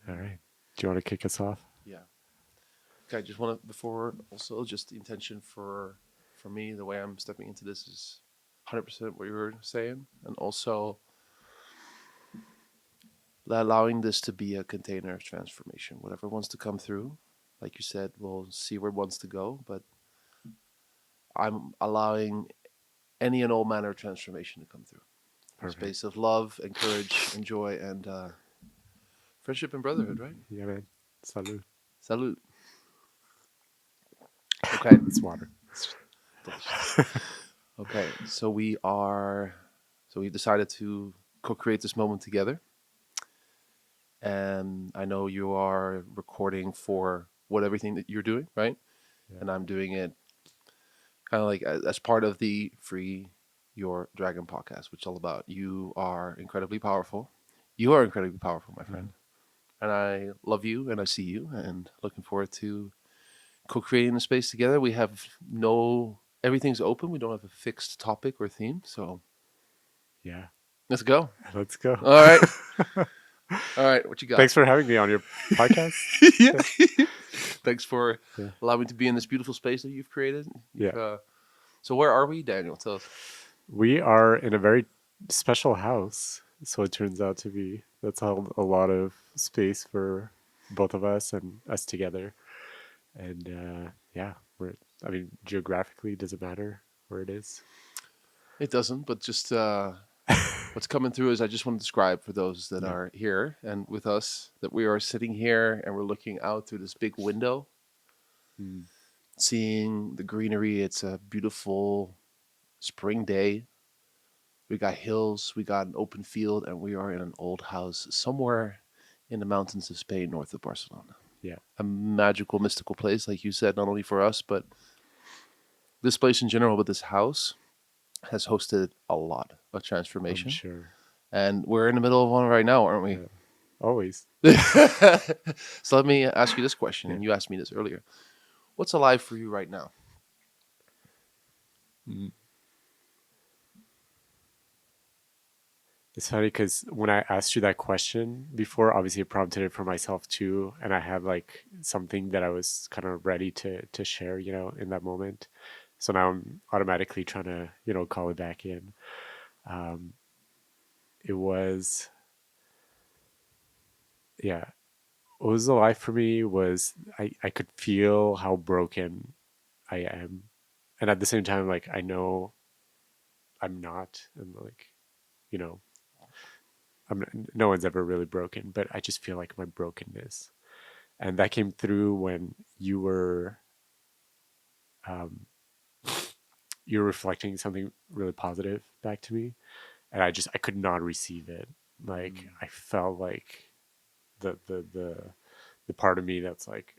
All right. Do you want to kick us off? Yeah. Okay. I just want to before also just the intention for me the way I'm stepping into this is 100% what you were saying, and also allowing this to be a container of transformation. Whatever wants to come through, like you said, we'll see where it wants to go. But I'm allowing any and all manner of transformation to come through. A Perfect. space of love and courage and joy and friendship and brotherhood. Right. Yeah, man. Salud. Salute. Okay. It's water. Delicious. Okay, so we decided to co-create this moment together, and I know you are recording for what everything that you're doing, right? Yeah. And I'm doing it kind of like as part of the Free Your Dragon podcast, which is all about you are incredibly powerful. You are incredibly powerful, my Uh-huh. friend, and I love you, and I see you, and looking forward to co-creating the space together. We have no everything's open. We don't have a fixed topic or theme, so Yeah. let's go. Let's go. All right. All right, what you got? Thanks for having me on your podcast. Yeah. Yeah. Thanks for Yeah. allowing me to be in this beautiful space that you've created. Yeah. So where are we, Daniel? Tell us. We are in a very special house. So it turns out to be that's a lot of space for both of us and us together. And yeah, I mean, geographically, does it matter where it is? It doesn't, but just what's coming through is I just want to describe for those that Yeah. are here and with us that we are sitting here and we're looking out through this big window, Mm. seeing the greenery. It's a beautiful spring day. We got hills, we got an open field, and we are in an old house somewhere in the mountains of Spain, north of Barcelona. Yeah. A magical, mystical place, like you said, not only for us, but this place in general, but this house has hosted a lot of I'm transformation. sure. And we're in the middle of one right now, aren't we? Yeah. Always. So let me ask you this question, Yeah. and you asked me this earlier. What's alive for you right now? Mm. It's funny because when I asked you that question before, obviously it prompted it for myself too, and I had like something that I was kind of ready to share, in that moment. So now I'm automatically trying to, call it back in. Um, it was, yeah, what was alive for me was I could feel how broken I am, and at the same time, like I know I'm not, and like you know, no one's ever really broken, but I just feel like my brokenness. And that came through when um, you were reflecting something really positive back to me, and I could not receive it. Like Mm. I felt like the part of me that's like,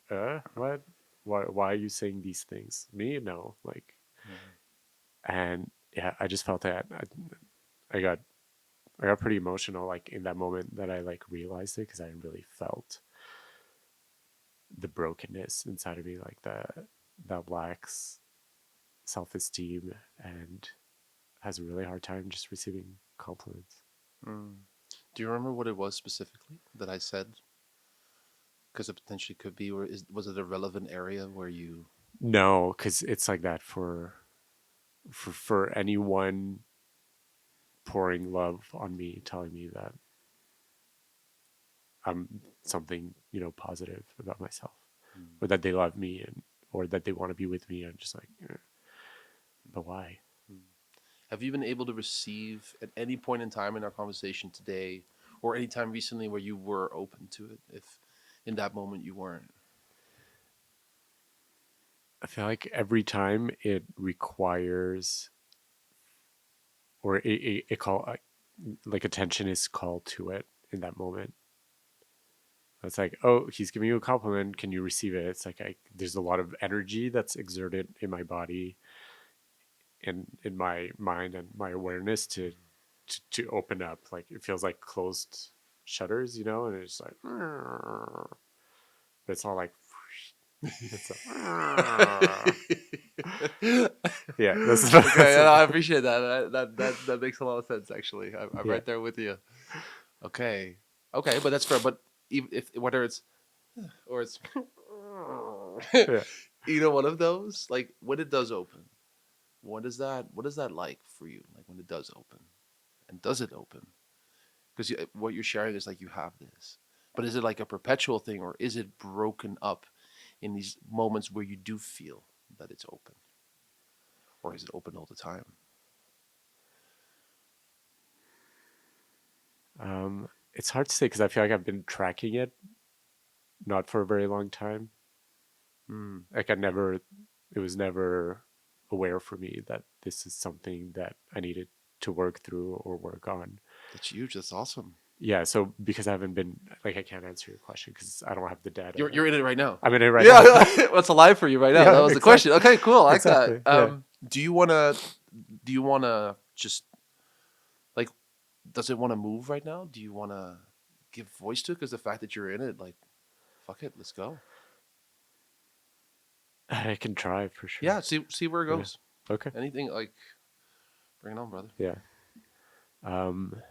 what? Why are you saying these things? Me? No. Like, Mm. and yeah, I just felt that I got I got pretty emotional like in that moment that I like realized it because I really felt the brokenness inside of me, like that lacks self esteem and has a really hard time just receiving compliments. Mm. Do you remember what it was specifically that I said? Because it potentially could be, or was it a relevant area where you? No, because it's like that for anyone pouring love on me, telling me that I'm something positive about myself, Mm. or that they love me and or that they want to be with me. I'm just like, but why? Mm. Have you been able to receive at any point in time in our conversation today, or any time recently where you were open to it? If in that moment you weren't. I feel like every time it requires or it call like attention is called to it in that moment. It's like, oh, he's giving you a compliment. Can you receive it? It's like there's a lot of energy that's exerted in my body and in my mind and my awareness to open up. Like it feels like closed shutters, and it's like, but it's all like, it's a, yeah. That's Okay, that's yeah, I appreciate that. That makes a lot of sense. Actually, I'm yeah. right there with you. Okay, okay, but that's fair. But even if whether it's or it's Yeah. one of those, like when it does open, what is that like for you, like when it does open, and does it open? Because what you're sharing is like you have this, but is it like a perpetual thing, or is it broken up in these moments where you do feel that it's open, or is it open all the time? It's hard to say because I feel like I've been tracking it not for a very long time. Mm, Like it was never aware for me that this is something that I needed to work through or work on. that's huge. That's awesome. Yeah, so because I haven't been like I can't answer your question because I don't have the data. You're in it right now. I'm in it right now. Yeah, what's alive for you right now? Yeah, That was the question. exactly, Okay, cool. I like that. exactly. Yeah. Do you wanna? Do you wanna just like? Does it want to move right now? Do you want to give voice to it? Because the fact that you're in it, like, fuck it, let's go. I can try for sure. Yeah, see where it Yeah. goes. Okay. Anything like, bring it on, brother. Yeah. Um,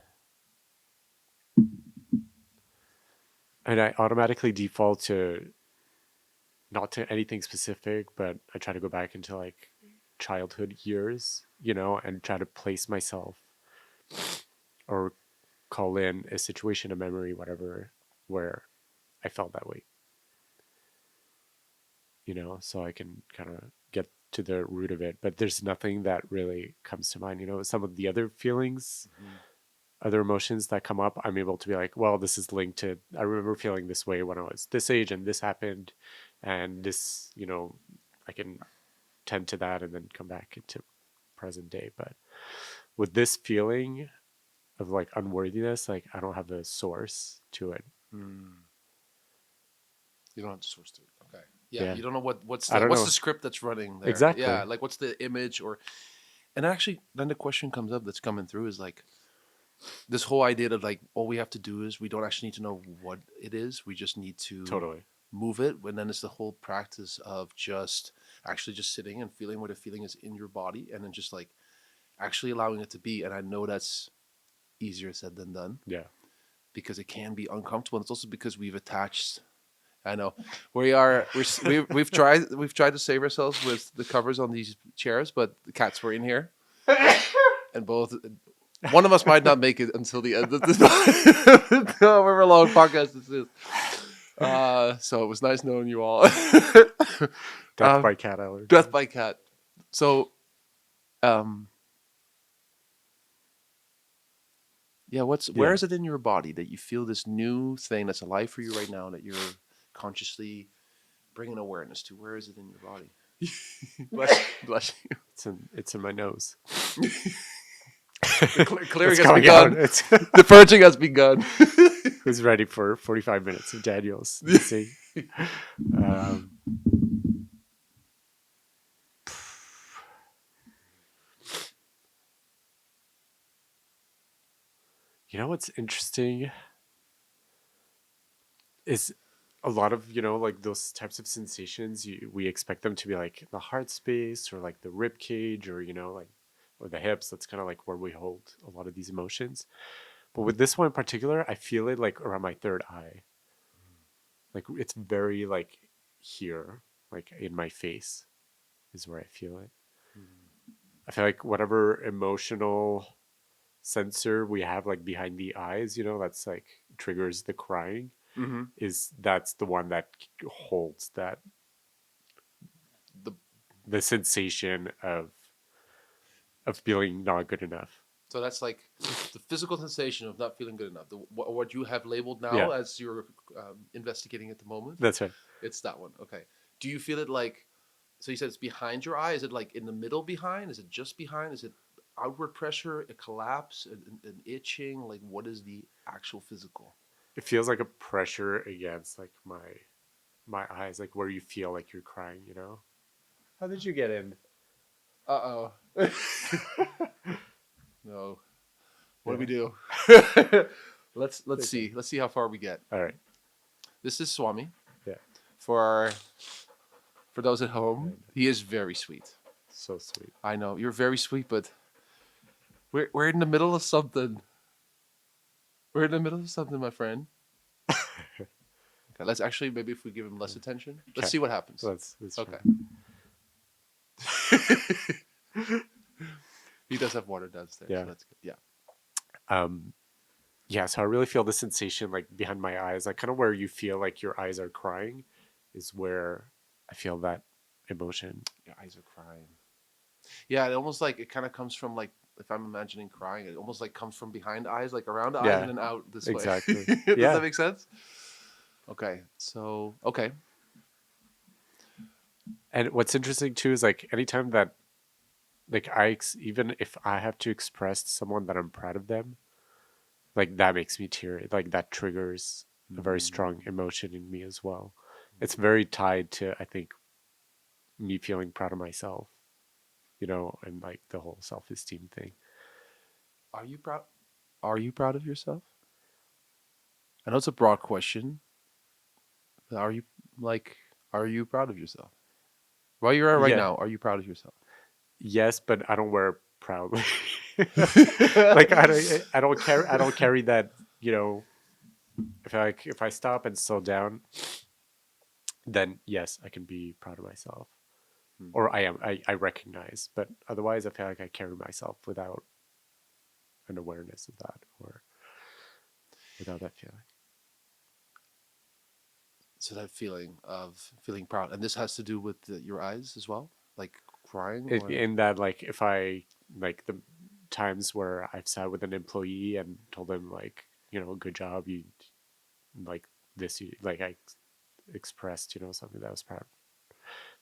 and I automatically default to not to anything specific, but I try to go back into like childhood years, and try to place myself or call in a situation, a memory, whatever, where I felt that way, so I can kind of get to the root of it. But there's nothing that really comes to mind. Some of the other feelings, Mm-hmm. other emotions that come up, I'm able to be like, well, this is linked to, I remember feeling this way when I was this age and this happened. And this, I can tend to that and then come back into present day. But with this feeling of like unworthiness, like I don't have a source to it. Mm. You don't have to source to it. Okay. Yeah, Yeah. you don't know what's I the don't what's the know. script that's running there. Yeah, Exactly. like what's the image or, and actually, then the question comes up that's coming through is like this whole idea of like all we have to do is we don't actually need to know what it is. We just need to Totally. move it. And then it's the whole practice of just actually just sitting and feeling what a feeling is in your body, and then just like actually allowing it to be. And I know that's easier said than done Yeah. because it can be uncomfortable. And it's also because we've attached. I know we are. We've tried to save ourselves with the covers on these chairs, but the cats were in here, and both one of us might not make it until the end of this. However long podcast this is. So it was nice knowing you all. Death by cat allergy. Death by cat. So, um, yeah, where Yeah. is it in your body that you feel this new thing that's alive for you right now that you're consciously bringing awareness to? Where is it in your body? Bless you. It's in my nose. The clearing It's has coming out. begun. The purging has begun. Who's ready for 45 minutes of Daniel's sneezing? Um, what's interesting is a lot of like those types of sensations. We expect them to be like the heart space or like the rib cage or like or the hips. That's kind of like where we hold a lot of these emotions. But with this one in particular, I feel it like around my third eye. Like it's very like here, like in my face is where I feel it. I feel like whatever emotional sensor we have like behind the eyes, that's like triggers the crying, Mm-hmm. that's the one that holds that The the sensation of feeling not good enough. So that's like the physical sensation of not feeling good enough. What you have labeled Yeah, now as you're investigating at the moment. that's right. It's that one. Okay. Do you feel it like? So you said it's behind your eye. Is it like in the middle behind? Is it just behind? Is it outward pressure, a collapse, an itching? Like what is the actual physical? It feels like a pressure against like my eyes, like where you feel like you're crying. How did you get in? Uh oh. No. What do we Yeah. do? Let's Okay. see. Let's see how far we get. All right. This is Swami. Yeah. For those at home, he is very sweet. So sweet. I know you're very sweet, but we're in the middle of something. We're in the middle of something, my friend. Okay, let's actually maybe if we give him less attention, let's Okay, see what happens. let's try. Okay. He does have water downstairs, so Yeah. that's good. Yeah. Um, yeah. So I really feel the sensation like behind my eyes, like kind of where you feel like your eyes are crying, is where I feel that emotion. Your eyes are crying. Yeah, it almost like it kind of comes from like if I'm imagining crying, it almost like comes from behind eyes, like around the eyes, and Yeah, then out this way. exactly. Does that Yeah. make sense? Okay. So okay. And what's interesting too is like anytime that like even if I have to express to someone that I'm proud of them, like that makes me tear. Like that triggers a very strong Mm. emotion in me as well. It's very tied to I think me feeling proud of myself, and like the whole self-esteem thing. Are you proud? Are you proud of yourself? I know it's a broad question. But are you like? Are you proud of yourself? Where you're at right Yeah, now, are you proud of yourself? yes, but I don't wear it proudly. Like I don't carry that, if I stop and slow down, then yes, I can be proud of myself. Hmm. Or I recognize, but otherwise I feel like I carry myself without an awareness of that or without that feeling. So that feeling of feeling proud, and this has to do with your eyes as well, like crying, It, or in that like if I like the times where I've sat with an employee and told them like, good job, you like this, like I expressed, something that was proud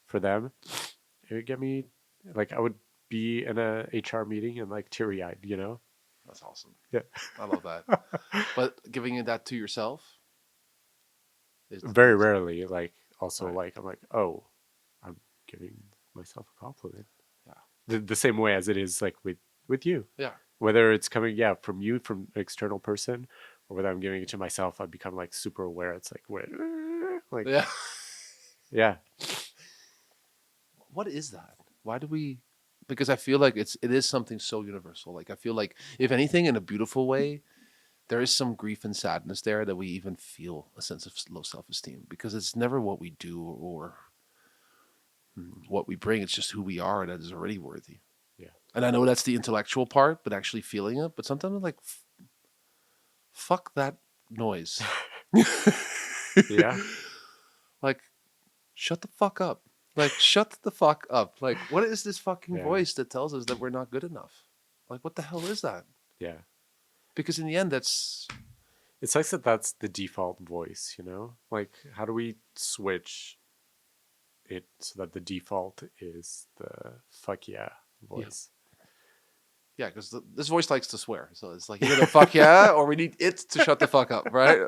for them, it would get me like I would be in a HR meeting and like teary eyed, that's awesome. Yeah. I love that. But giving it that to yourself Very is rarely, like also right. like I'm like, oh, I'm giving myself a compliment. Yeah, The same way as it is like with you. yeah, Whether it's coming, yeah, from you, from an external person, or whether I'm giving it to myself, I've become like super aware. It's like what like yeah. yeah. What is that? Why do we? Because I feel like it is something so universal. Like I feel like if anything, in a beautiful way, there is some grief and sadness there that we even feel a sense of low self esteem because it's never what we do or what we bring. It's just who we are that is already worthy. Yeah. And I know that's the intellectual part, but actually feeling it. But sometimes I'm like, fuck that noise. Yeah. Like, shut the fuck up. Like, shut the fuck up. Like, what is this fucking Yeah. voice that tells us that we're not good enough? Like, what the hell is that? Yeah. Because in the end, that's It sucks that that's the default voice, Like, how do we switch it so that the default is the fuck yeah yeah, voice? yeah. Because this voice likes to swear, so it's like either the fuck yeah, or we need it to shut the fuck up, right?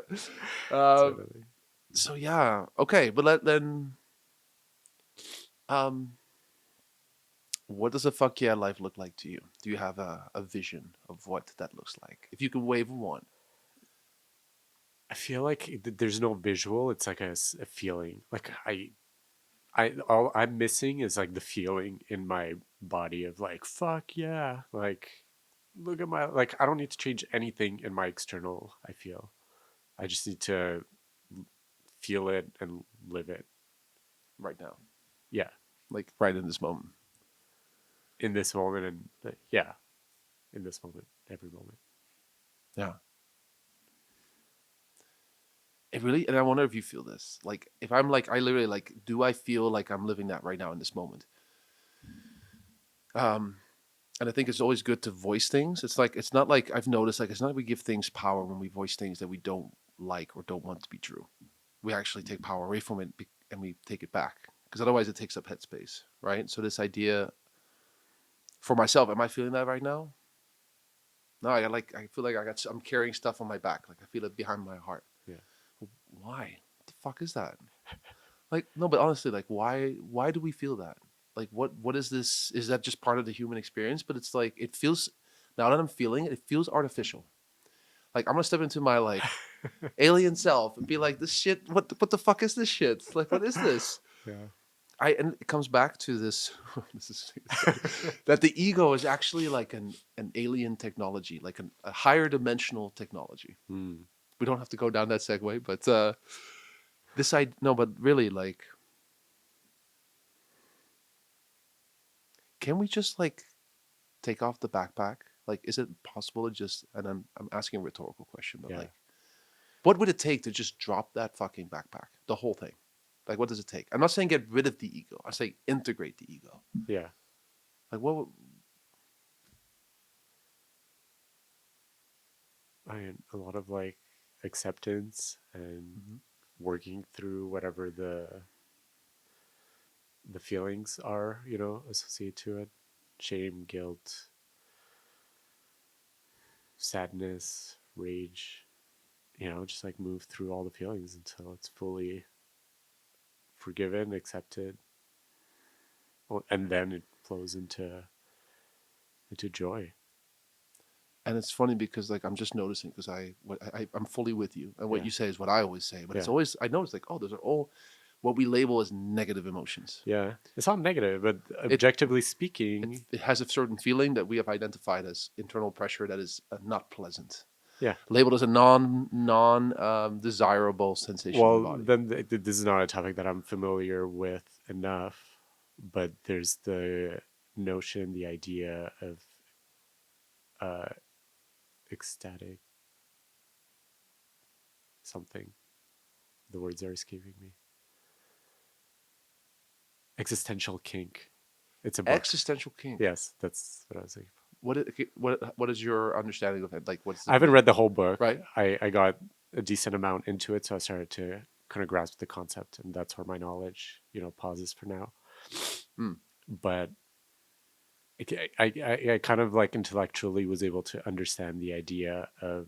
Um, Totally. so yeah, okay. But then, um, what does a fuck yeah life look like to you? Do you have a vision of what that looks like? If you could wave one, I feel like there's no visual. It's like a feeling. Like all I'm missing is like the feeling in my body of like fuck yeah, like look at my like I don't need to change anything in my external. I feel I just need to feel it and live it. right now, Yeah, like right in this moment. in this moment and yeah, in this moment, every moment. Yeah. It really, and I wonder if you feel this. Like, if I'm like, I literally like, do I feel like I'm living that right now in this moment? Um, and I think it's always good to voice things. It's like, it's not like I've noticed, like, it's not like we give things power when we voice things that we don't like or don't want to be true. We actually take power away from it and we take it back because otherwise it takes up headspace, right? So this idea for myself, am I feeling that right now? No, I feel like I'm carrying stuff on my back. Like I feel it behind my heart. Yeah, Why? What the fuck is that? Like no, but honestly, like why do we feel that? Like what is this? Is that just part of the human experience? But it's like it feels now that I'm feeling it, it feels artificial. Like I'm gonna step into my like alien self and be like, this shit. What the fuck is this shit? Like what is this? yeah, And it comes back to this. This is that the ego is actually like an alien technology, like a higher dimensional technology. mm, We don't have to go down that segue, but this I no, but really, like, can we just like take off the backpack? Like, is it possible to just? And I'm asking a rhetorical question, but Yeah. like, what would it take to just drop that fucking backpack, the whole thing? Like, what does it take? I'm not saying get rid of the ego. I say integrate the ego. Yeah. Like, what? I mean, a lot of like acceptance and Mhm. working through whatever the feelings are, associated to it. Shame, guilt, sadness, rage, just like move through all the feelings until it's fully forgiven, accepted, and then it flows into joy. And it's funny because like I'm just noticing because I'm fully with you, and what Yeah. you say is what I always say. But it's Yeah. always I notice like, oh, those are all what we label as negative emotions. Yeah. It's not negative, but It objectively it, speaking, it has a certain feeling that we have identified as internal pressure that is not pleasant, yeah. labeled as a non desirable sensation in the Well, body. then this is not a topic that I'm familiar with enough, but there's the notion, the idea of uh, ecstatic something. The words are escaping me. Existential kink. It's a book. Existential kink. Yes, that's what I was thinking. What is your understanding of it? Like, what's I the haven't main read the whole book. right? I got a decent amount into it, so I started to kind of grasp the concept, and that's where my knowledge, pauses for now. Hmm. But I kind of like intellectually was able to understand the idea of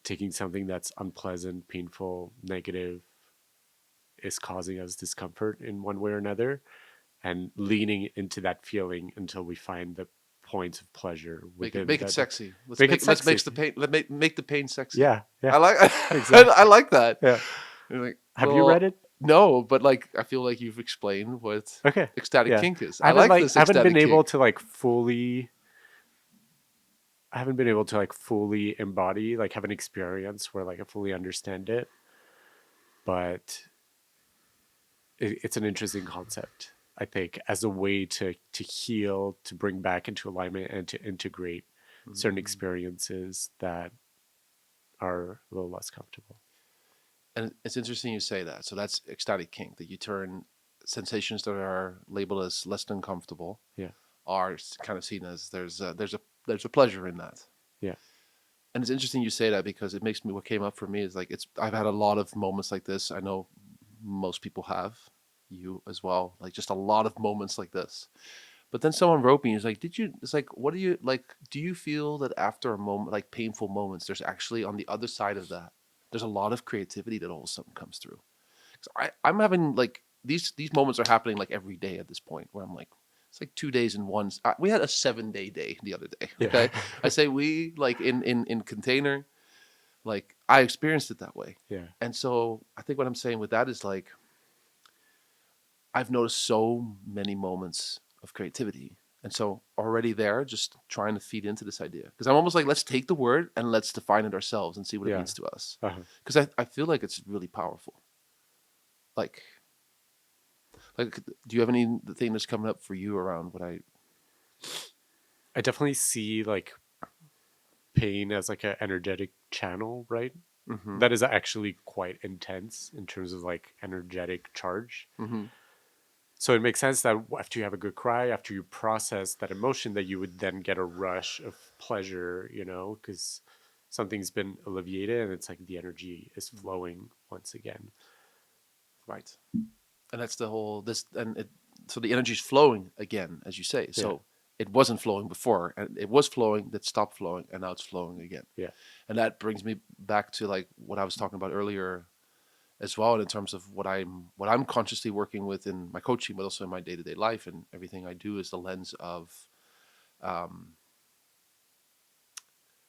taking something that's unpleasant, painful, negative, is causing us discomfort in one way or another, and leaning into that feeling until we find the points of pleasure within Make it that. sexy. Make it Let's sexy. make the pain make the pain sexy. Yeah, yeah, I like I exactly. like that. Yeah. You're like, Have you read well, it? no, but like I feel like you've explained what Okay. ecstatic Yeah. kink is. I like this I haven't been ecstatic able kink. to like fully I haven't been able to like fully embody, like have an experience where like I fully understand it, but it's an interesting concept. I think as a way to heal, to bring back into alignment, and to integrate certain Mm. experiences that are a little less comfortable. And it's interesting you say that. So that's ecstatic kink, that you turn sensations that are labeled as less than comfortable Yeah, are kind of seen as there's a pleasure in that. yeah, And it's interesting you say that because it makes me what came up for me is like it's I've had a lot of moments like this. I know most people have, you as well, like just a lot of moments like this. But then someone wrote me, he's like, did you, it's like, what do you, like, do you feel that after a moment, like painful moments, there's actually on the other side of that, there's a lot of creativity that all of a sudden comes through? 'Cause I'm having like, these moments are happening like every day at this point where I'm like, it's like 2 days in one. We had a 7 day day the other day. yeah, Okay. I say we like in container, like I experienced it that way. yeah, And so I think what I'm saying with that is like, I've noticed so many moments of creativity. And so already there, just trying to feed into this idea. Because I'm almost like, let's take the word and let's define it ourselves and see what it yeah. means to us. Uh-huh. Because I feel like it's really powerful. Like, do you have anything that's coming up for you around what I? I definitely see like pain as like an energetic channel, right? Mm-hmm. That is actually quite intense in terms of like energetic charge. Mm-hmm. So it makes sense that after you have a good cry, after you process that emotion, that you would then get a rush of pleasure, because something's been alleviated and it's like the energy is flowing once again. Right. And that's the whole this and it. So the energy's flowing again, as you say. Yeah, So it wasn't flowing before, and it was flowing. That stopped flowing, and now it's flowing again. yeah, And that brings me back to like what I was talking about earlier as well, in terms of what I'm consciously working with in my coaching, but also in my day to day life, and everything I do is the lens of um,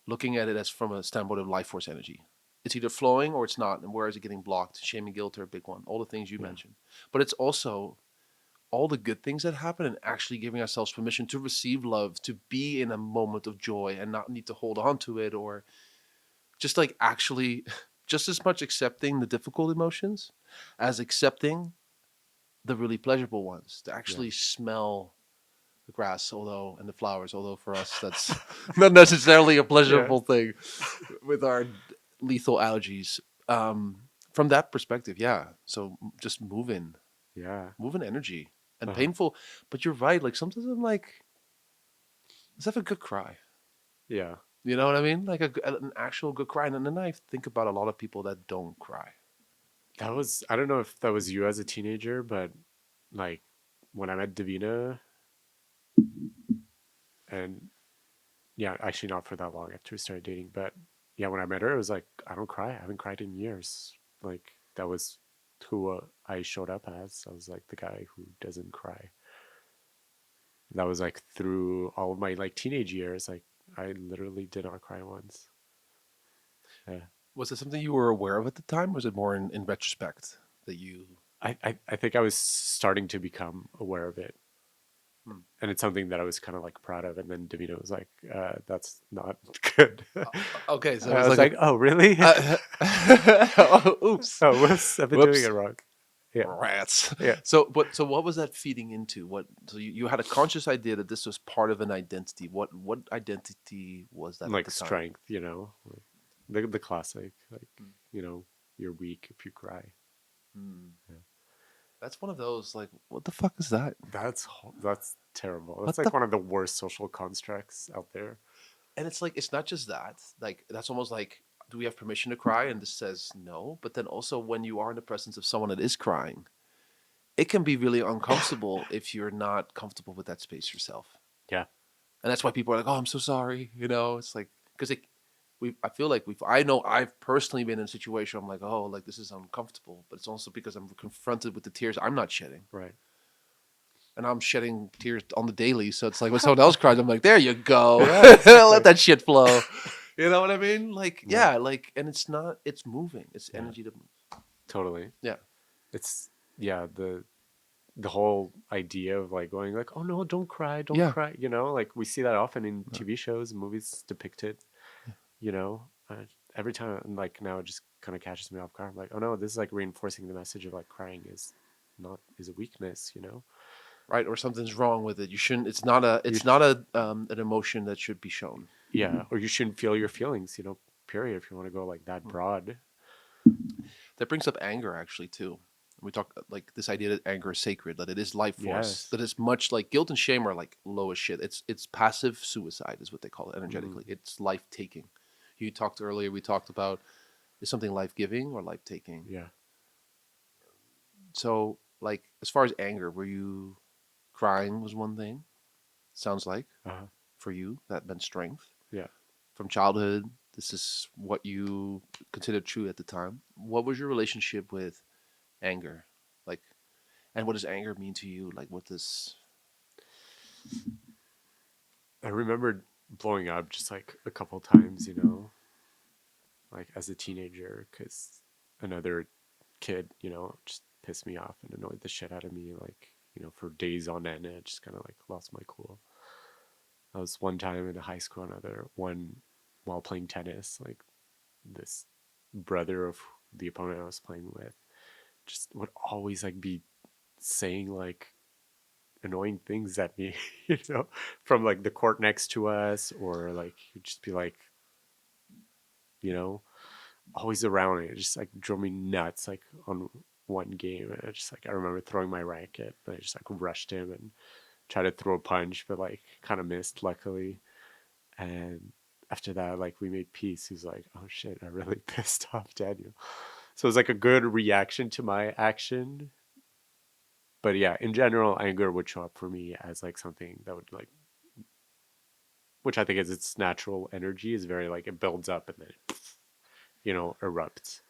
looking at it as from a standpoint of life force energy. It's either flowing or it's not, and where is it getting blocked? Shame and guilt are a big one. All the things you yeah, mentioned, but it's also all the good things that happen and actually giving ourselves permission to receive love, to be in a moment of joy and not need to hold on to it or just like actually. just as much accepting the difficult emotions as accepting the really pleasurable ones. To Yeah. actually smell the grass, although and the flowers, although for us that's not necessarily a Yeah. pleasurable thing with our lethal allergies. From that perspective, yeah. So just Yeah. moving energy and Uh-huh. painful. But you're right. Like sometimes I'm like, let's have a good cry. Yeah. You know what I mean? Like an actual good cry. And then I think about a lot of people that don't cry. That was, I don't know if that was you as a teenager, but like when I met Davina, and yeah, actually not for that long after we started dating, but yeah, when I met her, it was like, I don't cry. I haven't cried in years. Like that was who I showed up as. I was like the guy who doesn't cry. That was like through all of my like teenage years. Like I literally did not cry once. Yeah. Was it something you were aware of at the time? Or was it more in retrospect that you? I think I was starting to become aware of it, Hmm. and it's something that I was kind of like proud of. And then Davina was like, "That's not good." Okay, so it I was was like a. like, "Oh, really? Oh, oops. Oh, whoops! I've been doing it Whoops. wrong." Yeah, Rats. yeah, So what was that feeding into? What so you had a conscious idea that this was part of an identity. What identity was that at like the time? strength, like the classic, like Mm. you're weak if you cry. Hmm. Yeah. That's one of those like what the fuck is that? That's terrible. That's What the like one of the worst social constructs out there. and it's like it's not just that. Like that's almost like do we have permission to cry? And this says no. But then also when you are in the presence of someone that is crying, it can be really uncomfortable if you're not comfortable with that space yourself. Yeah, And that's why people are like, "Oh, I'm so sorry." You know, it's like because it we I feel like we've I know I've personally been in a situation where I'm like, oh, like this is uncomfortable, but it's also because I'm confronted with the tears I'm not shedding. right. And I'm shedding tears on the daily. So it's like when someone else cries, I'm like, there you go. Yeah, Let exactly. that shit flow. You know what I mean? Like, Yeah, yeah, like and it's not it's moving. It's yeah, energy to move. totally. Yeah. It's yeah, the whole idea of like going like, oh no, don't cry, don't Yeah. cry. Like we see that often in TV shows and movies depicted. Yeah. You know, uh, every time and like now it just kind of catches me off guard. I'm like, oh no, this is like reinforcing the message of like crying is a weakness. Right. Or something's wrong with it. You shouldn't You it's not a an emotion that should be shown. yeah, or you shouldn't feel your feelings. Period. If you want to go like that Hmm. broad. That brings up anger actually too. We talk like this idea that anger is sacred, that it is life force, Yes. that it's much like guilt and shame are like low as shit. It's passive suicide is what they call it energetically. Mm, It's life taking. You talked earlier. We talked about is something life giving or life taking. yeah. So like as far as anger, were you crying was one thing? Sounds like Uh-huh. for you that meant strength Yeah. from childhood. This is what you considered true at the time. What was your relationship with anger? Like and what does anger mean to you? Like, what does? I remember blowing up just like a couple times. Like as a teenager, because another kid, just pissed me off and annoyed the shit out of me, like, for days on end. And I just kind of like lost my cool. That was one time in high school, another one while playing tennis. Like this brother of the opponent I was playing with just would always like be saying like annoying things at me, from like the court next to us, or like he'd just be like, you know, always around it. It just like drove me nuts. Like on one game, and I remember throwing my racket, but I just like rushed him and tried to throw a punch, but like kind of missed, luckily. And after that, like we made peace. He's like, "Oh shit, I really pissed off Daniel." So it was like a good reaction to my action. But yeah, in general, anger would show up for me as like something that would like, which I think is its natural energy, is very like it builds up and then it, erupts.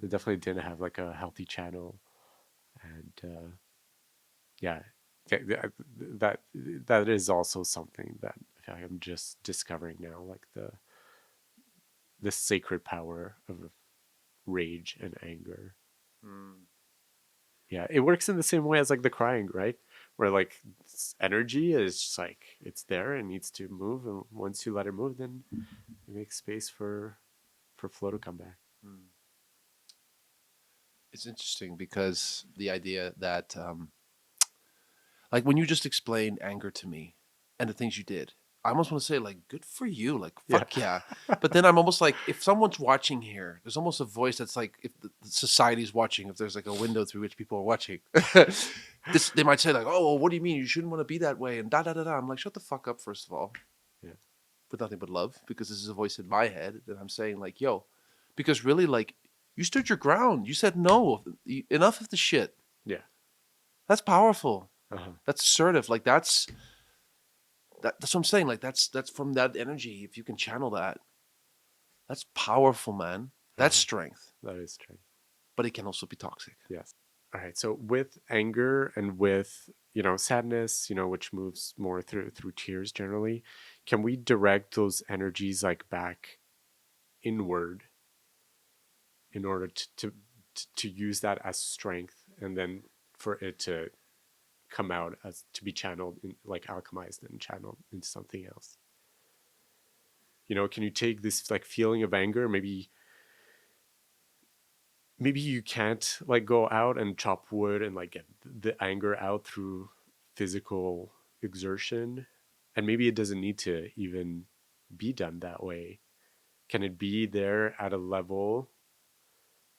It definitely didn't have like a healthy channel, and yeah, that that is also something that I feel like I'm just discovering now, like the sacred power of rage and anger. Mm. Yeah, it works in the same way as like the crying, right? Where like energy is just like it's there and needs to move, and once you let it move, then you make space for flow to come back. Mm. It's interesting because the idea that, like, when you just explained anger to me and the things you did, I almost want to say, like, good for you. Like, Yeah. fuck yeah. But then I'm almost like, if someone's watching here, there's almost a voice that's like, if the society's watching, if there's like a window through which people are watching, this they might say, like, oh, well, what do you mean? You shouldn't want to be that way. And da da da da. I'm like, shut the fuck up, first of all, Yeah. with nothing but love, because this is a voice in my head that I'm saying, like, yo, because really, like, you stood your ground. You said no. Enough of the shit. Yeah. That's powerful. Uh-huh. That's assertive. Like, that's what I'm saying. Like, that's from that energy. If you can channel that, that's powerful, man. That's Uh-huh. strength. That is true. But it can also be toxic. Yes. All right. So with anger and with, sadness, which moves more through tears generally, can we direct those energies like back inward in order to use that as strength and then for it to come out as to be channeled in, like alchemized and channeled into something else? Can you take this like feeling of anger, maybe you can't like go out and chop wood and like get the anger out through physical exertion, and maybe it doesn't need to even be done that way. Can it be there at a level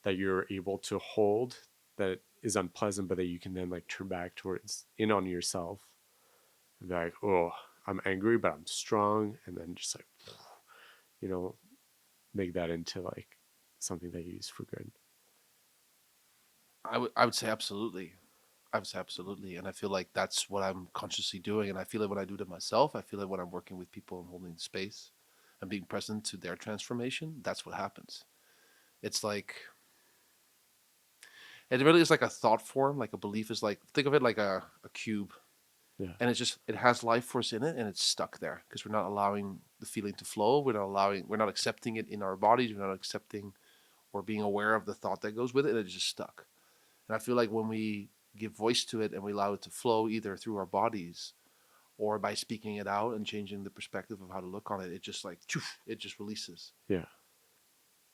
that you're able to hold that is unpleasant, but that you can then like turn back towards in on yourself and be like, oh, I'm angry but I'm strong, and then just like, you know make that into like something that you use for good? I would say absolutely. I would say absolutely. And I feel like that's what I'm consciously doing. And I feel it when I do it myself. I feel it when I'm working with people and holding space and being present to their transformation. That's what happens. It's like, it really is like a thought form, like a belief is like, think of it like a cube. Yeah. And it has life force in it and it's stuck there because we're not allowing the feeling to flow. We're not accepting it in our bodies. We're not accepting or being aware of the thought that goes with it. And it's just stuck. And I feel like when we give voice to it and we allow it to flow either through our bodies or by speaking it out and changing the perspective of how to look on it, it just like, it just releases. Yeah.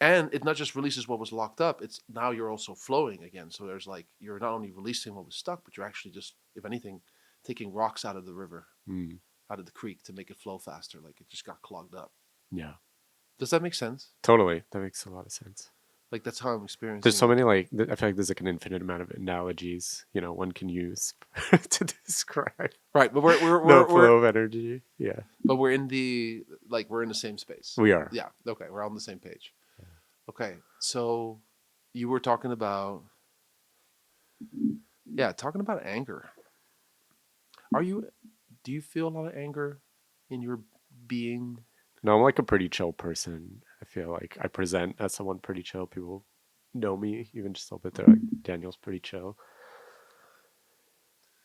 And it not just releases what was locked up, it's now you're also flowing again. So there's like, you're not only releasing what was stuck, but you're actually just, if anything, taking rocks out of the river, Mm. out of the creek to make it flow faster. Like it just got clogged up. Yeah. Does that make sense? Totally. That makes a lot of sense. Like that's how I'm There's experiencing so it. many like I feel like there's like an infinite amount of analogies one can use to describe Right, but the we're flow of energy. Yeah, but we're in the like we're in the same space. we are. Yeah. Okay, we're on the same page. Okay, so you were talking about, yeah, talking about anger. Are you? Do you feel a lot of anger in your being? No, I'm like a pretty chill person. I feel like I present as someone pretty chill. People know me even just a little bit. They're like, Daniel's pretty chill.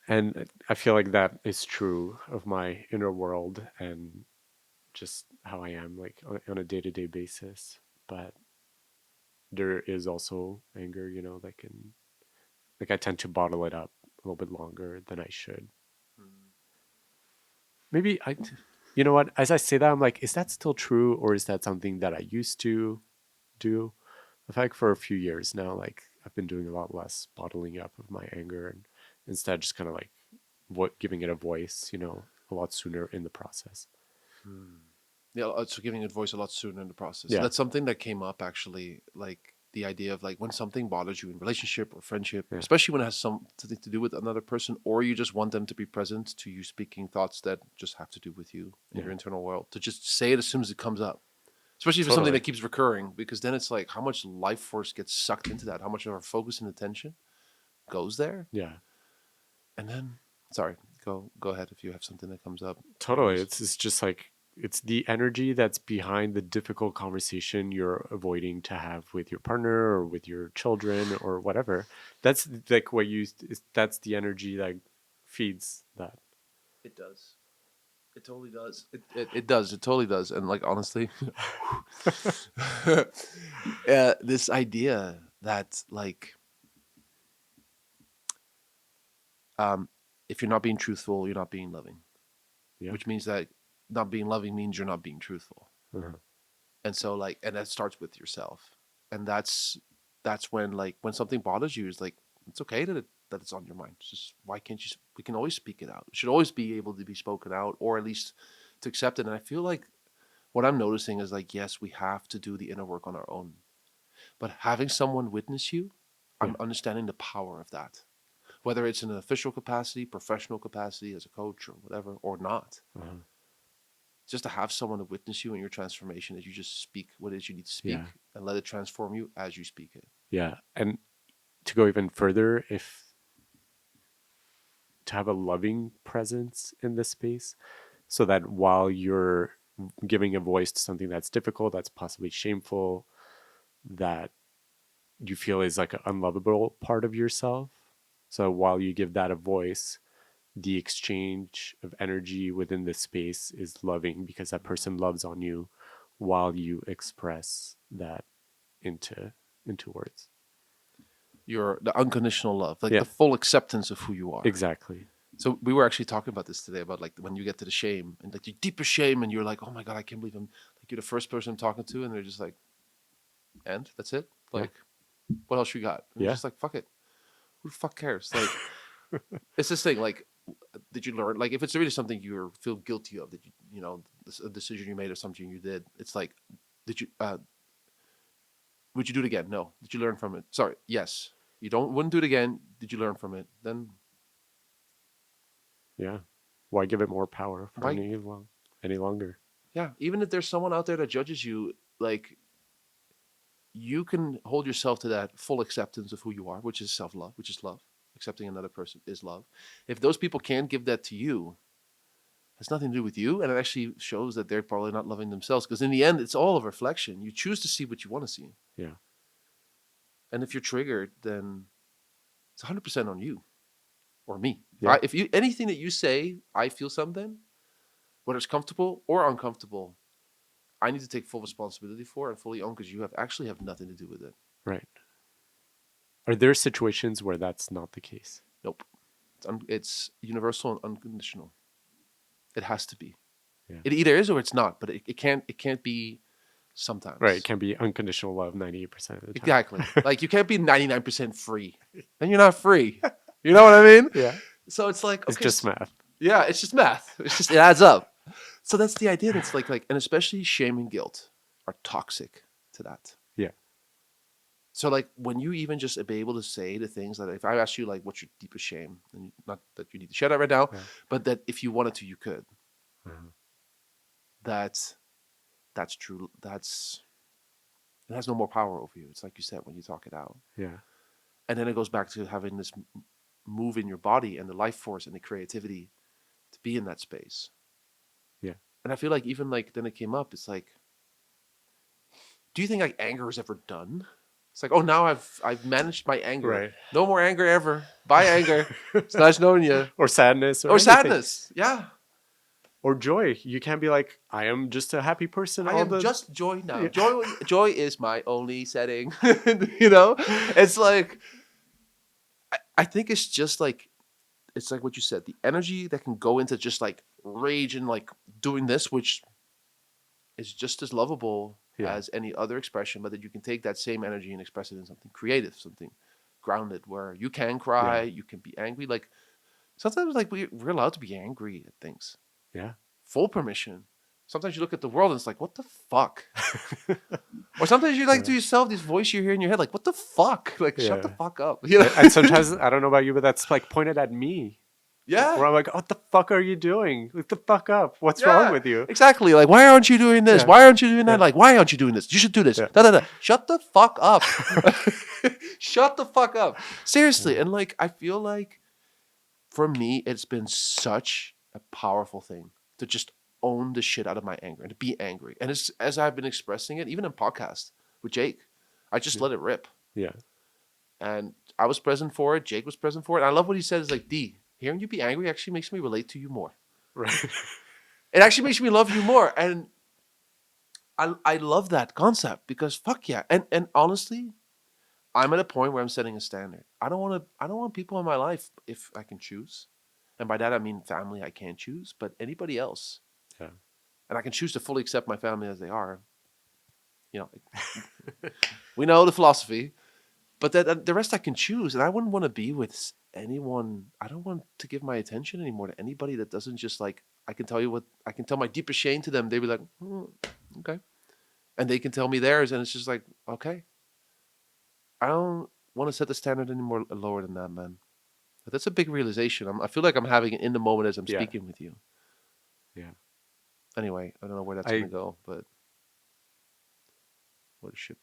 And I feel like that is true of my inner world and just how I am like on a day-to-day basis. But there is also anger, like I tend to bottle it up a little bit longer than I should. Maybe you know what? As I say that, I'm like, is that still true, or is that something that I used to do? I feel like for a few years now, like I've been doing a lot less bottling up of my anger, and instead just kind of like what giving it a voice, a lot sooner in the process. Yeah, so giving it voice a lot sooner in the process. Yeah, That's something that came up actually, like the idea of like when something bothers you in relationship or friendship, yeah, especially when it has something to do with another person, or you just want them to be present to you speaking thoughts that just have to do with you and your yeah, internal world, to just say it as soon as it comes up. Especially if it's something totally. that keeps recurring, because then it's like how much life force gets sucked into that, how much of our focus and attention goes there, Yeah, and then sorry, go ahead if you have something that comes up. totally. It's just like it's the energy that's behind the difficult conversation you're avoiding to have with your partner or with your children or whatever. That's like what you. That's the energy that feeds that. It does. It totally does. It does. It totally does. And like honestly, this idea that like um, if you're not being truthful, you're not being loving, Yeah. which means that not being loving means you're not being truthful. Uh-huh. And so like, and that starts with yourself, and that's that's when, like, when something bothers you, it's like, it's okay that it's on your mind. It's just, why can't you? We can always speak it out. It should always be able to be spoken out, or at least to accept it. And I feel like what I'm noticing is like, yes, we have to do the inner work on our own, but having someone witness you, Yeah. I'm understanding the power of that. Whether it's in an official capacity, professional capacity, as a coach or whatever, or not, Uh-huh. just to have someone to witness you in your transformation as you just speak what it is you need to Yeah. speak and let it transform you as you speak it. Yeah. And to go even further, if to have a loving presence in this space, so that while you're giving a voice to something that's difficult, that's possibly shameful, that you feel is like an unlovable part of yourself. So while you give that a voice, the exchange of energy within this space is loving because that person loves on you while you express that into into words. Your the unconditional love, like the Yeah, full acceptance of who you are. exactly. So we were actually talking about this today about like when you get to the shame and like your deepest shame and you're like, oh my god, I can't believe I'm like you're the first person I'm talking to, and they're just like, and that's it. Yeah, Like, what else you got? And it's yeah, just like, fuck it. Who the fuck cares? Like, it's this thing. Like, did you learn? Like, if it's really something you feel guilty of, that you know, a decision you made or something you did, it's like, did you would you do it again? No. Did you learn from it? Sorry. Yes. You don't wouldn't do it again. Did you learn from it? Then yeah. Why give it more power for why? any longer? Yeah. Even if there's someone out there that judges you, like, you can hold yourself to that full acceptance of who you are, which is self love, which is love. Accepting another person is love. If those people can't give that to you, it has nothing to do with you, and it actually shows that they're probably not loving themselves. Because in the end, it's all a reflection. You choose to see what you want to see, Yeah, and if you're triggered, then it's 100% on you or me. yeah, If you anything that you say, I feel something, whether it's comfortable or uncomfortable, I need to take full responsibility for it and fully own because you have actually have nothing to do with it. right. Are there situations where that's not the case? Nope. It's universal and unconditional. It has to be. Yeah, It either is or it's not, but it can't. It can't be right. It sometimes. can be unconditional love 98% of the time. Exactly. Like you can't be 99% free. Then you're not free. You know what I mean? Yeah, So it's like, it's okay, just math. yeah, it's just math. It's just it adds up. So that's the idea. That's like, and especially shame and guilt are toxic to that. Yeah, So like when you even just be able to say the things that if I ask you like what's your deepest shame, and not that you need to share that right now, yeah. but that if you wanted to, you could. Uh-huh. That's that's true. It has no more power over you. It's like you said when you talk it out, Yeah, and then it goes back to having this move in your body and the life force and the creativity to be in that space. yeah. And I feel like even like then it came up. It's like, do you think like anger is ever done? It's like, oh, now I've managed my anger. Right. No more anger ever. Bye anger. It's nice knowing you. Or sadness or Or anything. sadness. Yeah. Or joy. You can't be like, I am just a happy person I all am the just joy now. yeah. Joy is my only setting. You know? It's like I think it's just like it's like what you said, the energy that can go into just like rage and like doing this, which is just as lovable Yeah. as any other expression, but that you can take that same energy and express it in something creative, something grounded, where you can cry, Yeah. you can be angry. Like sometimes, like we're allowed to be angry at things, Yeah. full permission. Sometimes you look at the world and it's like, what the fuck? Or sometimes you like Yeah. to yourself this voice you hear in your head, like, what the fuck? Like, shut the Yeah. fuck up. You know? And sometimes I don't know about you, but that's like pointed at me. Yeah. Where I'm like, what the fuck are you doing? Look the fuck up. What's wrong Yeah, with you? exactly. Like, why aren't you doing this? Yeah. Why aren't you doing that? Yeah. Like, why aren't you doing this? You should do this. Yeah. Da da da. Shut the fuck up. Shut the fuck up. Yeah. Seriously. And like, I feel like for me, it's been such a powerful thing to just own the shit out of my anger and to be angry. And it's, as I've been expressing it, even in podcast with Jake, I just let it rip. Yeah. And I was present for it. Jake was present for it. And I love what he said is like, D, hearing you be angry actually makes me relate to you more. Right. It actually makes me love you more. And I love that concept because fuck yeah. And honestly, I'm at a point where I'm setting a standard. I don't want people in my life if I can choose. And by that I mean family I can't choose, but anybody else. Yeah. And I can choose to fully accept my family as they are. You know, we know the philosophy. But that the rest I can choose, and I wouldn't want to be with anyone. I don't want to give my attention anymore to anybody that doesn't just like. I can tell you what I can tell my deepest shame to them. They'd be like, okay, and they can tell me theirs, and it's just like, okay, I don't want to set the standard any more lower than that, man. But that's a big realization. I feel like I'm having it in the moment as I'm Yeah, speaking with you. yeah. Anyway, I don't know where that's I gonna go, but what a ship.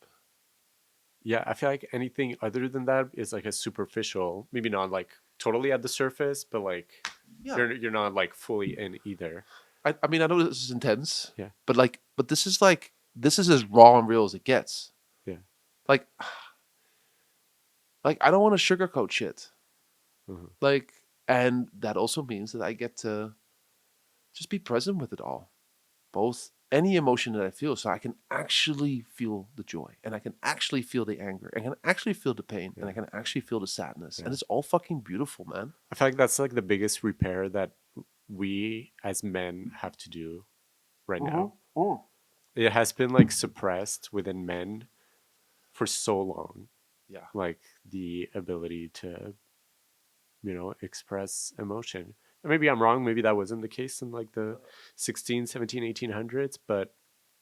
Yeah, I feel like anything other than that is like a superficial, maybe not like totally at the surface, but like Yeah, you're not like fully in either. I mean, I know this is intense, Yeah, but this is like this is as raw and real as it gets. yeah, Like, like I don't want to sugarcoat shit. mhm, Like, and that also means that I get to just be present with it all, both any emotion that I feel, so I can actually feel the joy, and I can actually feel the anger, and I can actually feel the pain, and I yeah, can actually feel the sadness, and yeah. it's all fucking beautiful, man. I feel like that's like the biggest repair that we as men have to do right now. Mm. It has been like suppressed within men for so long, Yeah. like the ability to, express emotion. And maybe I'm wrong, maybe that wasn't the case in like the 16, 17, 1800s, but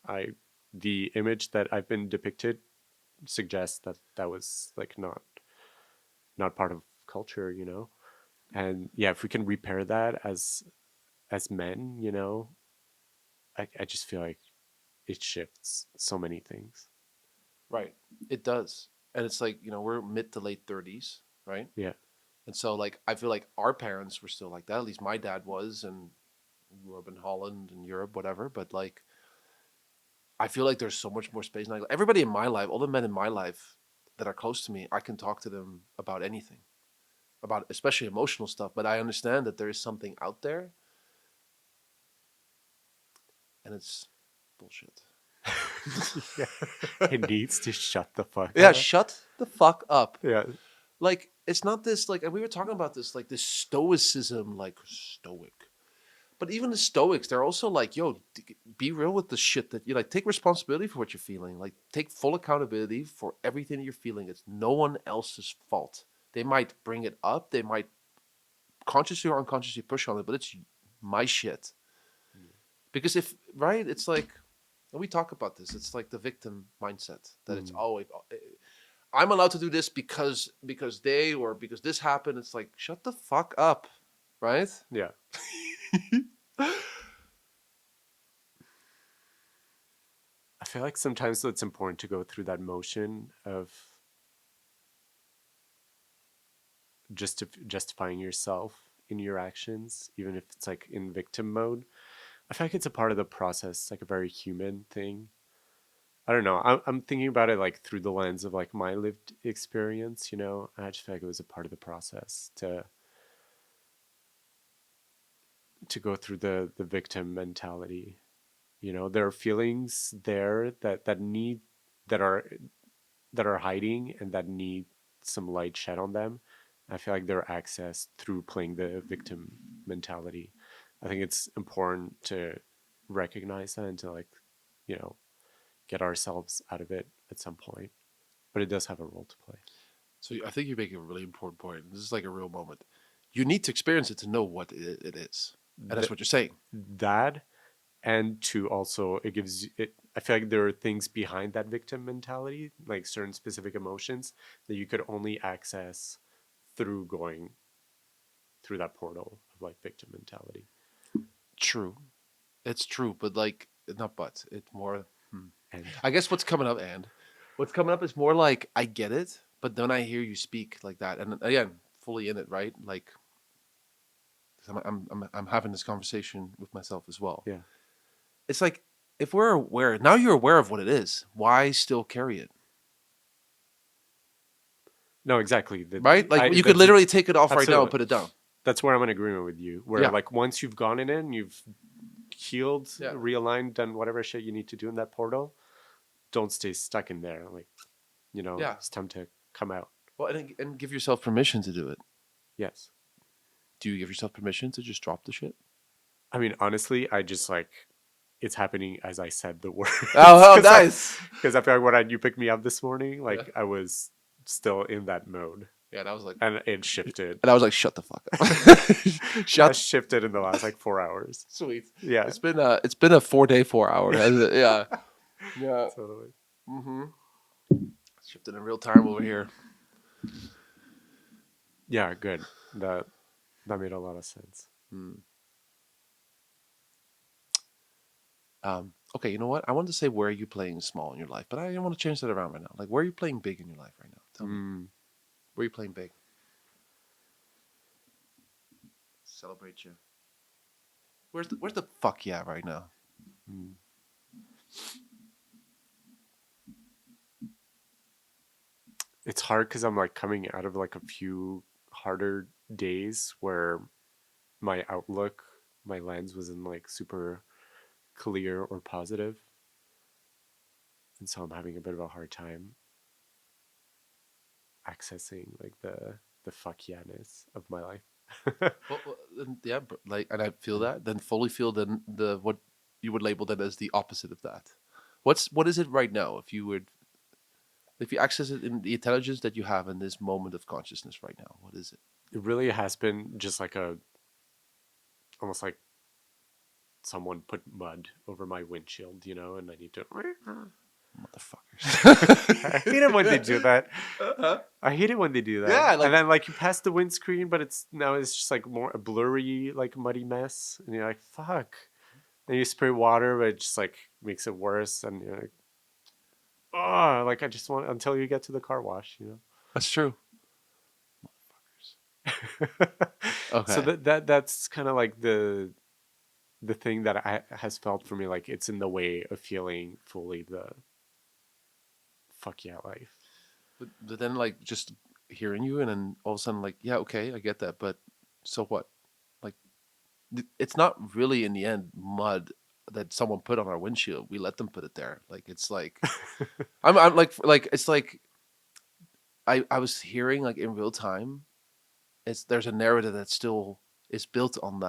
I the image that I've been depicted suggests that that was like not part of culture, And yeah, if we can repair that as men, I just feel like it shifts so many things. Right. It does. And it's like, we're mid to late 30s, right? Yeah. And so, like, I feel like our parents were still like that. At least my dad was, and grew up in Holland and Europe, whatever. But, like, I feel like there's so much more space now. Everybody in my life, all the men in my life that are close to me, I can talk to them about anything, about especially emotional stuff. But I understand that there is something out there, and it's bullshit. Yeah. It needs to shut the fuck Yeah, up. shut the fuck up. Yeah. Like, it's not this, like, and we were talking about this, like, this stoicism, like, stoic. But even the Stoics, they're also like, yo, be real with the shit that you like. Take responsibility for what you're feeling. Like, take full accountability for everything you're feeling. It's no one else's fault. They might bring it up. They might consciously or unconsciously push on it, but it's my shit. Because if right, it's like, and we talk about this. It's like the victim mindset that it's Mm. always I'm allowed to do this because they or because this happened. It's like shut the fuck up, right? Yeah. I feel like sometimes it's important to go through that motion of justifying yourself in your actions, even if it's like in victim mode. I feel like it's a part of the process, like a very human thing. I don't know. I'm thinking about it like through the lens of like my lived experience, I just feel like it was a part of the process to go through the victim mentality. There are feelings there that are that are hiding and that need some light shed on them. I feel like they're accessed through playing the victim mentality. I think it's important to recognize that and to like, you know, get ourselves out of it at some point. But it does have a role to play. So I think you're making a really important point. This is like a real moment. You need to experience it to know what it is, and that's Th- what you're saying. that and to also it gives it I feel like there are things behind that victim mentality, like certain specific emotions that you could only access through going through that portal of like victim mentality. True, it's true, but like not but it's more. And I guess what's coming up, and what's coming up is more like I get it, but then I hear you speak like that, and again, fully in it, right? Like 'cause I'm having this conversation with myself as well. yeah, It's like if we're aware now, you're aware of what it is. Why still carry it, no, exactly. right? Like I you could that's literally take it off right now and absolutely put it down. that's where I'm in agreement with you. Where Yeah, like once you've gone in and you've healed, yeah, realigned, done whatever shit you need to do in that portal, don't stay stuck in there. Like yeah. it's time to come out. Well, and give yourself permission to do it. Yes. Do you give yourself permission to just drop the shit? I mean, honestly, I just like it's happening as I said the words Oh, oh, because nice. I feel like when you picked me up this morning, Yeah. like I was still in that mode, Yeah, and I was like, and it shifted. shut the fuck up. Has Shut. shifted in the last like 4 hours. Sweet. Yeah, It's been a 4 day 4 hour. Hasn't it? Yeah. Yeah. totally. Mm-hmm. Shifted in real time over here. Yeah, good. That made a lot of sense. Hmm. Okay, you know what? I wanted to say where are you playing small in your life, but I want to change that around right now. Like, where are you playing big in your life right now? Tell me, Mm, where are you playing big? Celebrate you. Where's the fuck yeah right now? mm. It's hard because I'm like coming out of like a few harder days where my outlook, my lens wasn't like super clear or positive, and so I'm having a bit of a hard time accessing like the fuck yeah-ness of my life. Yeah, like, and I feel that. Then fully feel the what you would label that as the opposite of that. What is it right now? If you access it in the intelligence that you have in this moment of consciousness right now, what is it? It really has been just like a almost like someone put mud over my windshield, and I need to. I hate it when they do Motherfuckers. that. Uh-huh. I hate it when they do that. Yeah, And like then like you pass the windscreen, but it's just like more a blurry, like muddy mess. And you're like, fuck. Then you spray water, but it just like makes it worse. And you're like, oh, like I just want until you get to the car wash. that's true. So Okay. that's kind of like the thing that I has felt for me like it's in the way of feeling fully the fuck yeah life. But then like just hearing you and then all of a sudden like, yeah, okay, I get that, but so what? Like it's not really in the end mud that someone put on our windshield. We let them put it there. Like it's like I'm like it's like I was hearing like in real time. It's there's a narrative that still is built on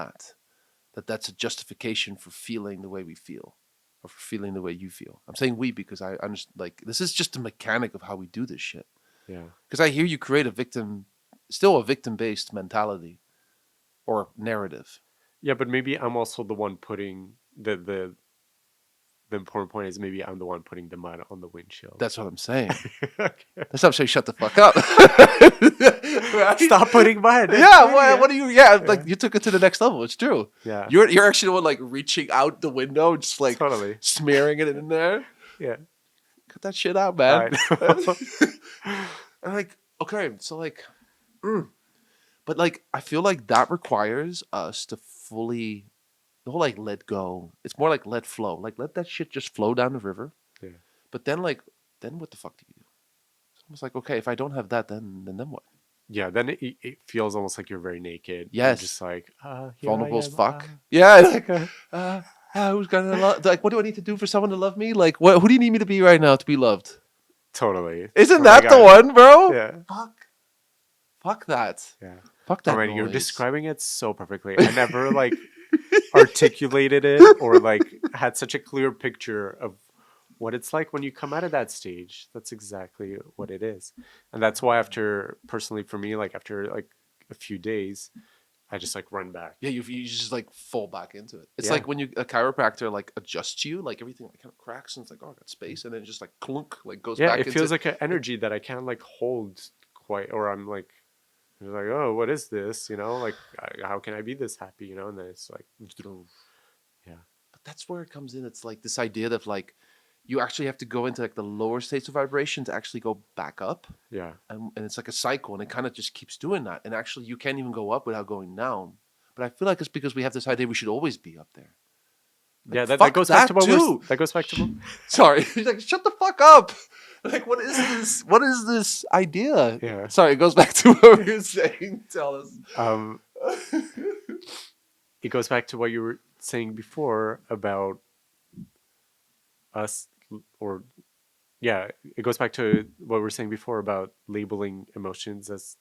that's a justification for feeling the way we feel, or for feeling the way you feel. I'm saying we because I understand like this is just the mechanic of how we do this shit. Yeah. Because I hear you create still a victim based mentality or narrative. Yeah, but maybe I'm also the one putting the important point is maybe I'm the one putting the mud on the windshield. That's what I'm saying. Okay. That's not saying shut the fuck up. Right? Stop putting mud. Yeah, Yeah. what do you? Yeah, Yeah. like you took it to the next level. It's true. Yeah. You're actually the one like reaching out the window, just like Totally. smearing it in there. Yeah. Cut that shit out, man. I know. And like, okay, so like, but like, I feel like that requires us to fully, the whole like let go. It's more like let flow. Like let that shit just flow down the river. Yeah. But then like, then what the fuck do you do? It's almost like okay, if I don't have that, then what? Yeah, then it feels almost like you're very naked. You're Yes, just like, here I vulnerable as am. fuck. Yeah, like, who's gonna love? Like, what do I need to do for someone to love me? Like, what? Who do you need me to be right now to be loved? Totally. Isn't Oh my that the god. one, bro? Yeah. Fuck that. Yeah. Fuck Oh that man, you're noise. describing it so perfectly. I never like articulated it or like had such a clear picture of what it's like when you come out of that stage. That's exactly what it is. And that's why after personally for me, like after like a few days, I just like run back. Yeah, you just like fall back into it. It's Yeah. like when a chiropractor like adjusts you, like everything like kind of cracks and it's like, oh, I got space, and then it just like clunk, like goes Yeah, back it into. feels like an energy that I can't like hold quite, or I'm like, oh, what is this? Like, how can I be this happy? And then it's like, yeah, But that's where it comes in. It's like this idea of like you actually have to go into like the lower states of vibration to actually go back up, yeah, and it's like a cycle, and it kind of just keeps doing that. And actually, you can't even go up without going down. But I feel like it's because we have this idea we should always be up there. Like yeah. That fuck goes back to that what too. that goes back to what, Sorry, he's like shut the fuck up. Like what is this? What is this idea? yeah. Sorry, it goes back to what we were saying. Tell us. Um, it goes back to what you were saying before about us, or yeah, it goes back to what we were saying before about labeling emotions as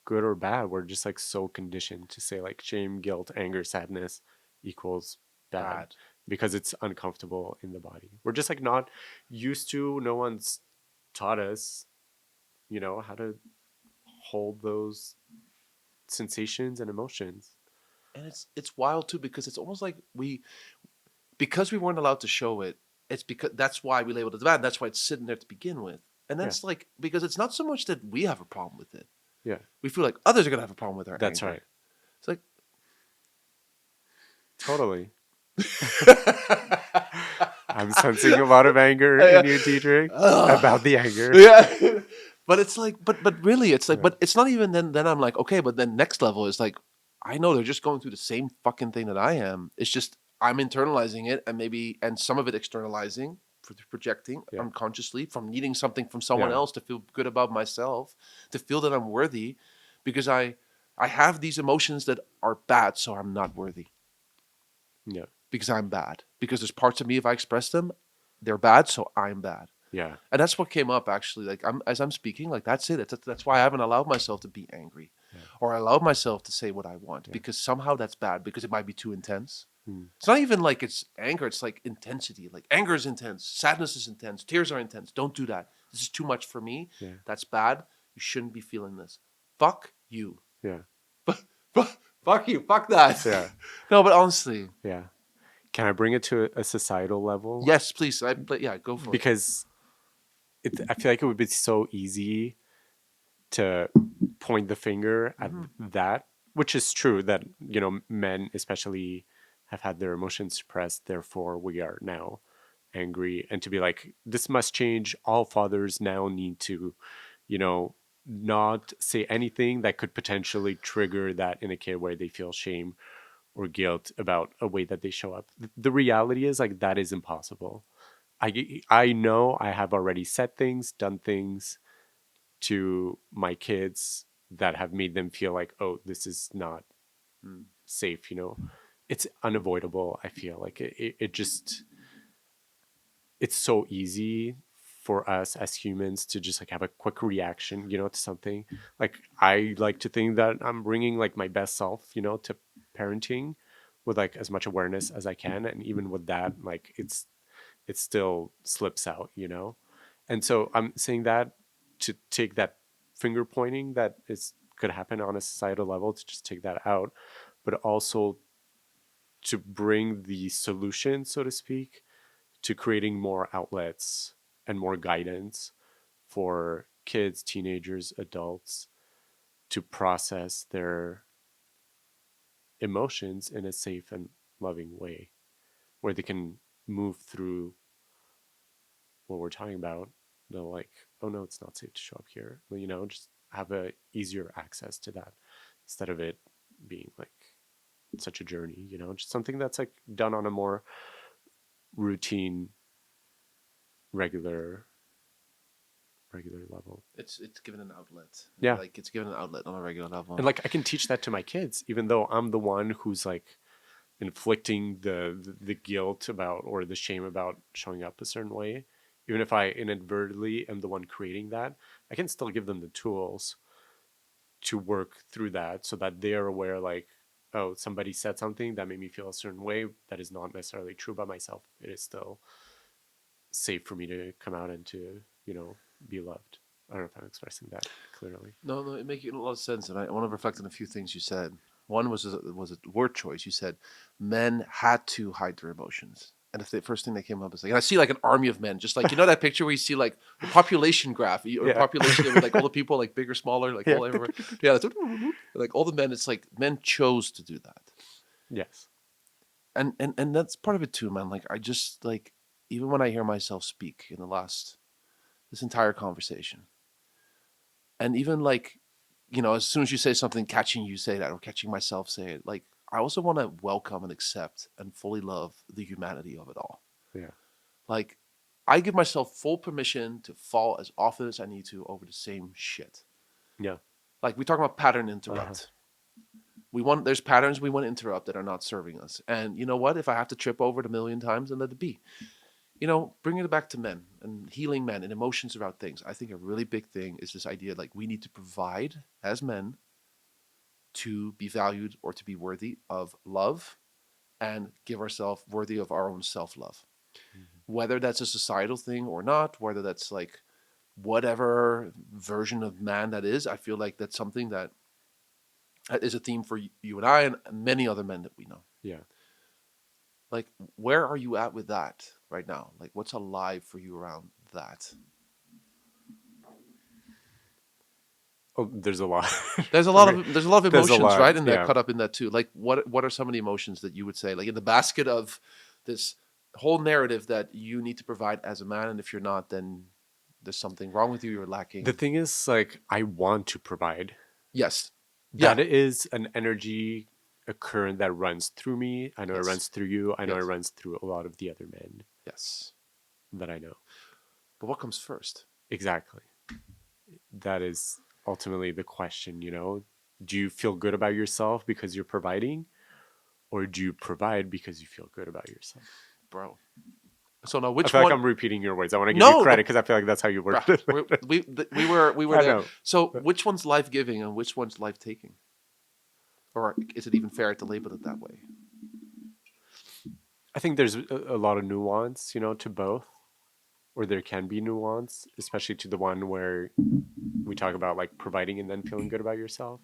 good or bad. We're just like so conditioned to say like shame, guilt, anger, sadness equals bad Bad. because it's uncomfortable in the body. We're just like not used to, no one's taught us how to hold those sensations and emotions. And it's wild too because it's almost like because we weren't allowed to show it. It's because that's why we labeled it bad. That's why it's sitting there to begin with. And Yeah. that's like because it's not so much that we have a problem with it. Yeah. We feel like others are gonna have a problem with our That's anger. right. It's like Totally. I'm sensing a lot of anger in yeah. you, Dietrich, Ugh. about the anger. Yeah. But it's like, but really, it's like, Yeah. but it's not even then. Then I'm like, okay, but then next level is like, I know they're just going through the same fucking thing that I am. It's just I'm internalizing it, and maybe and some of it externalizing, projecting Yeah. unconsciously from needing something from someone Yeah. else to feel good about myself, to feel that I'm worthy, because I have these emotions that are bad, so I'm not worthy Yeah. because I'm bad. Because there's parts of me if I express them, they're bad, so I'm bad. Yeah. And that's what came up actually. Like as I'm speaking, like that's it. That's why I haven't allowed myself to be angry, Yeah. or I allowed myself to say what I want Yeah. because somehow that's bad because it might be too intense. Mm. It's not even like it's anger. It's like intensity. Like anger is intense, sadness is intense, tears are intense. Don't do that. This is too much for me. Yeah. That's bad. You shouldn't be feeling this. Fuck you. Yeah. Fuck you. Fuck that. Yeah. No, but honestly, Yeah. Can I bring it to a societal level? yes, please. Yeah, go for it. Because I feel like it would be so easy to point the finger at Hmm. that, which is true that, men especially have had their emotions suppressed, therefore we are now angry. And to be like, this must change. All fathers now need to, you know, not say anything that could potentially trigger that in a kid where they feel shame or guilt about a way that they show up. The reality is like that is impossible. I know I have already said things, done things to my kids that have made them feel like, oh, this is not Mm. safe. It's unavoidable. I feel like it just, it's so easy for us as humans to just like have a quick reaction, to something. Like I like to think that I'm bringing like my best self, to parenting with like as much awareness as I can, and even with that, like it still slips out. And so I'm saying that to take that finger pointing that is could happen on a societal level, to just take that out, but also to bring the solution, so to speak, to creating more outlets and more guidance for kids, teenagers, adults to process their emotions in a safe and loving way where they can move through what we're talking about. They're like, oh no, it's not safe to show up here. Just have a easier access to that instead of it being like such a journey, just something that's like done on a more routine, regular, regular level. It's given an outlet. Yeah. Like it's given an outlet on a regular level. And like I can teach that to my kids, even though I'm the one who's like inflicting the guilt about or the shame about showing up a certain way. Even if I inadvertently am the one creating that, I can still give them the tools to work through that so that they are aware, like, oh, somebody said something that made me feel a certain way that is not necessarily true about myself. It is still safe for me to come out and to, be loved. I don't know if I'm expressing that clearly. No, no, it makes a lot of sense, and I want to reflect on a few things you said. One was a word choice. You said men had to hide their emotions, and the first thing that came up is like, and I see like an army of men, just like that picture where you see like the population graph or Yeah. population with like all the people like big or smaller, like Yeah. all everywhere. Yeah, like all the men. It's like men chose to do that, Yes. and that's part of it too, man. Like I just like even when I hear myself speak in this entire conversation, and even like as soon as you say something, catching you say that or catching myself say it, like I also want to welcome and accept and fully love the humanity of it all. Yeah. Like I give myself full permission to fall as often as I need to over the same shit. Yeah. Like we talk about pattern Uh-huh. interrupt. There's patterns we want to interrupt that are not serving us. And you know what? If I have to trip over it a million times, then let it be. Bringing it back to men and healing men and emotions around things. I think a really big thing is this idea like we need to provide as men to be valued or to be worthy of love and give ourselves worthy of our own self love. Mhm. Whether that's a societal thing or not, whether that's like whatever version of man that is. I feel like that's something that is a theme for you and I and many other men that we know. Yeah. Like, where are you at with that right now? Like, what's alive for you around that? Oh, there's a lot There's a for lot me. of there's a lot of There's a emotions, lot. right? And that Yeah. caught up in that too. Like, what are some of the emotions that you would say, like in the basket of this whole narrative that you need to provide as a man, and if you're not, then there's something wrong with you. You're The lacking. thing is, like, I want to provide. Yes. That Yeah. is an energy, a current that runs through me. I know it Yes. runs through you. I know it Yes. runs through a lot of the other men Yes. that I know. But what comes first? Exactly. That is ultimately the question, you know? Do you feel good about yourself because you're providing? Or do you provide because you feel good about yourself? Bro. So now, I which feel like one? I'm repeating your words. I want to give you No, credit no, because I feel like that's how you bruh. worded We it. we were I there. know. So which one's life giving and which one's life taking? Or is it even fair to label it that way? I think there's a lot of nuance, you know, to both, or there can be nuance, especially to the one where we talk about like providing and then feeling good about yourself.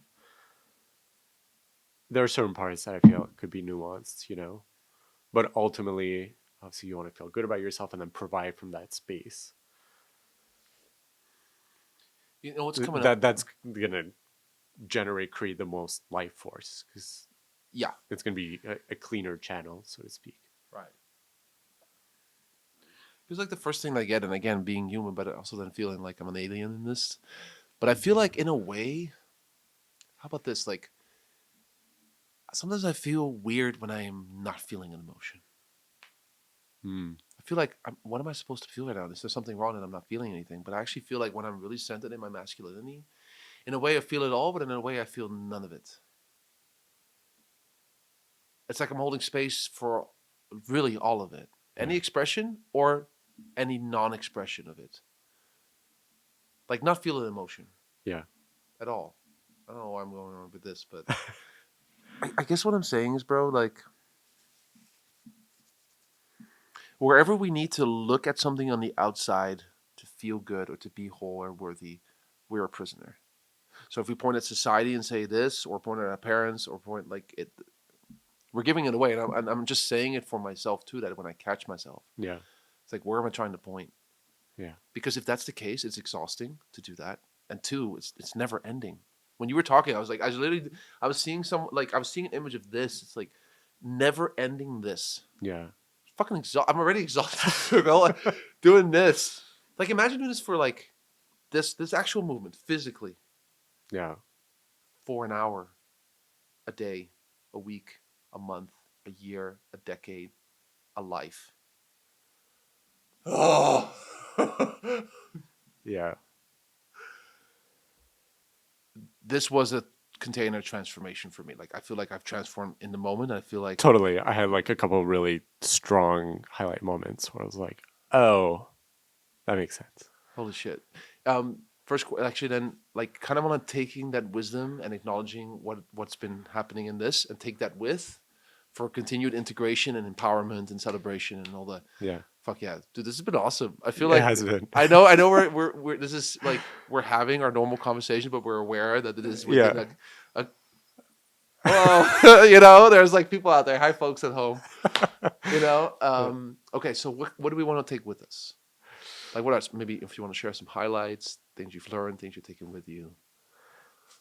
There are certain parts that I feel could be nuanced, you know, but ultimately, obviously, you want to feel good about yourself and then provide from that space. You know what's coming up? That's gonna create the most life force because Yeah. it's gonna be a cleaner channel, so to speak. Right. Feels like the first thing I get, and again, being human, but also then feeling like I'm an alien in this. But I feel like, in a way, how about this? Like, sometimes I feel weird when I am not feeling an emotion. Hmm. I feel like, what am I supposed to feel right now? Is there something wrong and I'm not feeling anything? But I actually feel like when I'm really centered in my masculinity, in a way I feel it all, but in a way I feel none of it. It's like I'm holding space for really all of it. Any Yeah. expression or any non expression of it. Like, not feeling emotion Yeah. at all. I don't know why I'm going on with this, but I guess what I'm saying is, bro, like, wherever we need to look at something on the outside to feel good or to be whole or worthy, we're a prisoner. So if we point at society and say this, or point at our parents, or point like it, we're giving it away. And I'm just saying it for myself too. That when I catch myself, Yeah. it's like, where am I trying to point? Yeah. Because if that's the case, it's exhausting to do that, and two, it's never ending. When you were talking, I was like, I was seeing I was seeing an image of this. It's like never ending this. Yeah. Fucking exhausted. I'm already exhausted, you know, like, doing this. Like, imagine doing this for like this actual movement physically Yeah. for an hour, a day, a week, a month, a year, a decade, a life. Oh, Yeah. this was a container transformation for me. Like, I feel like I've transformed in the moment. I feel like, Totally. I had like a couple of really strong highlight moments where I was like, oh, that makes sense. holy shit. First, actually, then, like, kind of on taking that wisdom and acknowledging what's been happening in this, and take that with for continued integration and empowerment and celebration and all the Yeah. fuck yeah, dude. This has been awesome. I feel It like has been. I know we're this is like we're having our normal conversation, but we're aware that it is within Yeah. a whoa, you know, there's like people out there. Hi, folks at home. You know, okay. So what do we want to take with us? Like, what else? Maybe if you want to share some highlights, things you've learned, things you're taking with you.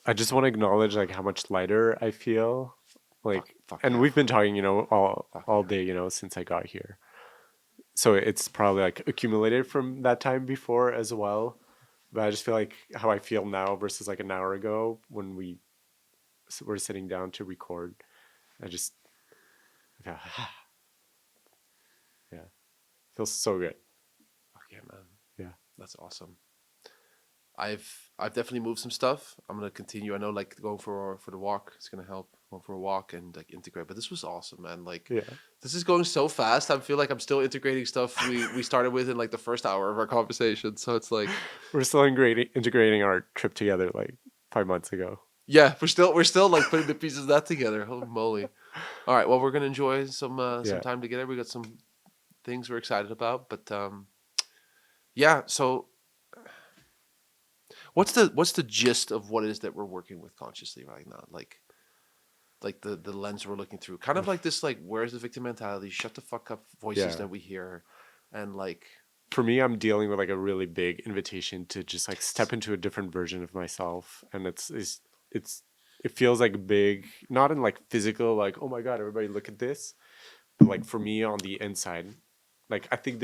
I just want to acknowledge like how much lighter I feel. Like, Fuck and yeah, we've been talking, you know, fuck all yeah. day, you know, since I got here. So it's probably like accumulated from that time before as well. But I just feel like how I feel now versus like an hour ago when we were sitting down to record. I just, yeah, yeah, feels so good. Fuck yeah, man. Yeah. That's awesome. I've definitely moved some stuff. I'm gonna continue. I know, like, going for the walk, it's gonna help. Going for a walk and like integrate. But this was awesome, man. Like, Yeah. this is going so fast. I feel like I'm still integrating stuff we started with in like the first hour of our conversation. So it's like, We're still integrating our trip together like 5 months ago. yeah, we're still like putting the pieces of that together. Holy moly! All right, well, we're gonna enjoy some Yeah. time together. We got some things we're excited about, but yeah. So What's the gist of what it is that we're working with consciously right now? Like the lens we're looking through. Kind of like this, like, where's the victim mentality, shut the fuck up voices Yeah. that we hear, and like, For me, I'm dealing with like a really big invitation to just like step into a different version of myself, and it's it feels like big, not in like physical, like oh my god, everybody look at this, but like for me on the inside, like I think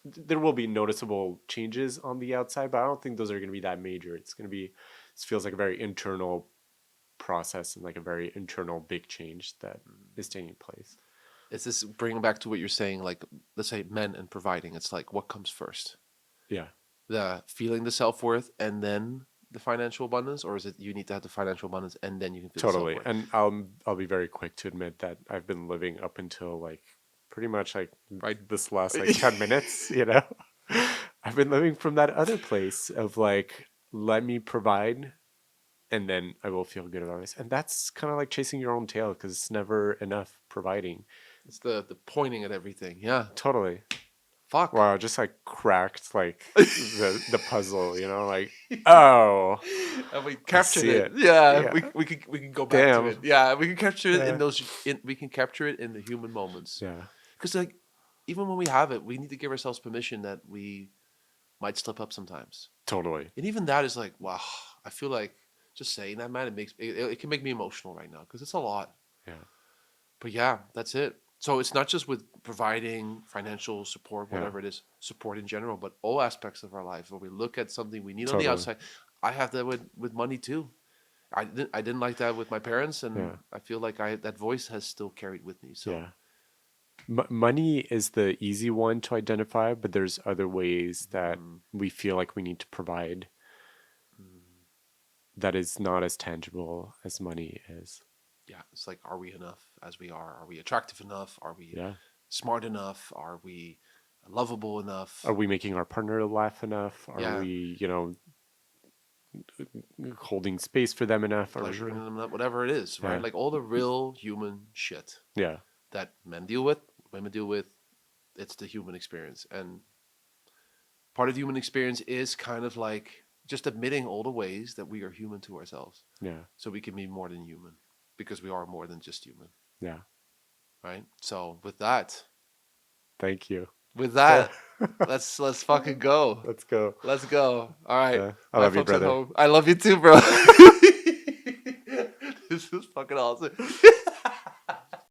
there will be noticeable changes on the outside, but I don't think those are going to be that major. It's going to be, it feels like a very internal process and like a very internal big change that is taking place. is this bringing back to what you're saying? Like, let's say men and providing. It's like, what comes first? Yeah, The feeling the self worth and then the financial abundance, or is it you need to have the financial abundance and then you can feel the self totally. worth? And I'll be very quick to admit that I've been living up until like pretty much like Right. this last like 10 minutes, you know. I've been living from that other place of like let me provide and then I will feel good about this. And that's kind of like chasing your own tail because it's never enough providing. It's the pointing at everything. Yeah. Totally. Fuck. Wow, just like cracked like the puzzle, you know, like oh, And we I captured see it. it. Yeah, Yeah. we can go back to Damn. it. Yeah, we can capture it in Yeah. those. We can capture it in the human moments. Yeah. Because like, even when we have it, we need to give ourselves permission that we might slip up sometimes. Totally. And even that is like, wow. I feel like just saying that, man, it can make me emotional right now because it's a lot. Yeah. But yeah, that's it. So it's not just with providing financial support, Yeah. whatever it is, support in general, but all aspects of our life where we look at something we need on the Totally. outside. I have that with money too. I didn't like that with my parents, and Yeah. I feel like I that voice has still carried with me. So Yeah. Money is the easy one to identify, but there's other ways that mm, we feel like we need to provide mm, that is not as tangible as money is. yeah, it's like, are we enough as we are? Are we attractive enough? Are we Yeah. smart enough? Are we lovable Are enough? we making our partner laugh enough? Are Yeah, we, you know, holding space for them enough? Are we, pleasuring them, whatever it is, right? yeah. Like all the real human shit Yeah. that men deal with, women deal with. It's the human experience, and part of the human experience is kind of like just admitting all the ways that we are human to ourselves, Yeah. so we can be more than human, because we are more than just human, Yeah. right? So Thank you. with that, let's fucking go. Let's go. Let's go. All right, I my love you, folks at brother. home. I love you too, bro. This is fucking awesome.